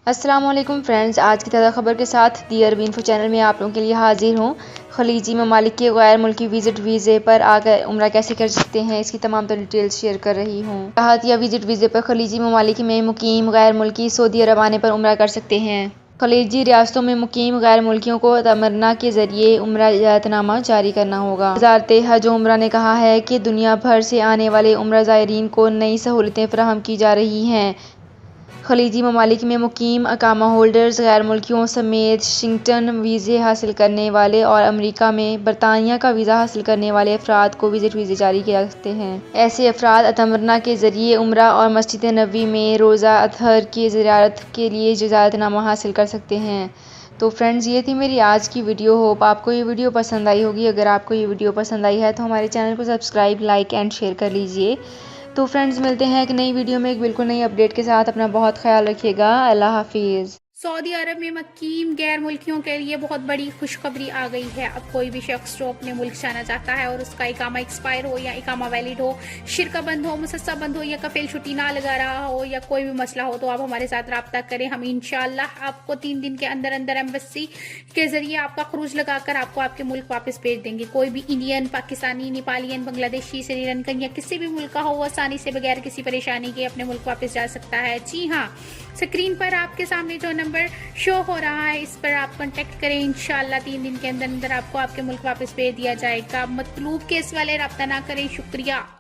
السلام علیکم فرینڈز، آج کی تازہ خبر کے ساتھ دی عرب انفو چینل میں آپ لوگوں کے لیے حاضر ہوں۔ خلیجی ممالک کے غیر ملکی وزٹ ویزے پر آ کر عمرہ کیسے کر سکتے ہیں، اس کی تمام تر ڈیٹیلز شیئر کر رہی ہوں۔ سیاحت یا وزٹ ویزے پر خلیجی ممالک میں مقیم غیر ملکی سعودی عرب آنے پر عمرہ کر سکتے ہیں۔ خلیجی ریاستوں میں مقیم غیر ملکیوں کو تمنا کے ذریعے عمرہ اجازت نامہ جاری کرنا ہوگا۔ وزارت حج و عمرہ نے کہا ہے کہ دنیا بھر سے آنے والے عمرہ زائرین کو نئی سہولتیں فراہم کی جا رہی ہیں۔ خلیجی ممالک میں مقیم اقامہ ہولڈرز غیر ملکیوں سمیت شنگٹن ویزے حاصل کرنے والے اور امریکہ میں برطانیہ کا ویزا حاصل کرنے والے افراد کو وزٹ ویزے جاری کر سکتے ہیں۔ ایسے افراد تمنا کے ذریعے عمرہ اور مسجد نبوی میں روزہ اطہر کی زیارت کے لیے اجازت نامہ حاصل کر سکتے ہیں۔ تو فرینڈز، یہ تھی میری آج کی ویڈیو۔ ہوپ آپ کو یہ ویڈیو پسند آئی ہوگی۔ اگر آپ کو یہ ویڈیو پسند آئی ہے تو ہمارے چینل کو سبسکرائب، لائک اینڈ شیئر کر لیجئے۔ تو فرینڈز، ملتے ہیں ایک نئی ویڈیو میں ایک بالکل نئی اپڈیٹ کے ساتھ۔ اپنا بہت خیال رکھیے گا۔ اللہ حافظ۔ سعودی عرب میں مقیم غیر ملکیوں کے لیے بہت بڑی خوشخبری آ گئی ہے۔ اب کوئی بھی شخص جو اپنے ملک جانا چاہتا ہے اور اس کا اقامہ ایکسپائر ہو یا اقامہ ویلڈ ہو، شرکہ بند ہو، مسسہ بند ہو یا کفیل چھٹی نہ لگا رہا ہو یا کوئی بھی مسئلہ ہو، تو آپ ہمارے ساتھ رابطہ کریں۔ ہم انشاءاللہ آپ کو 3 دن کے اندر ایمبیسی کے ذریعے آپ کا خروج لگا کر آپ کو آپ کے ملک واپس بھیج دیں گے۔ کوئی بھی انڈین، پاکستانی، نیپالین، بنگلہ دیشی، سری لنکن یا کسی بھی ملک کا ہو، وہ آسانی سے بغیر کسی پریشانی کے اپنے ملک واپس جا سکتا ہے۔ جی ہاں، اسکرین پر آپ کے سامنے جو نمبر شو ہو رہا ہے، اس پر آپ کانٹیکٹ کریں۔ انشاءاللہ 3 دن کے اندر آپ کو آپ کے ملک واپس بھیج دیا جائے گا۔ مطلوب کیس والے رابطہ نہ کریں۔ شکریہ۔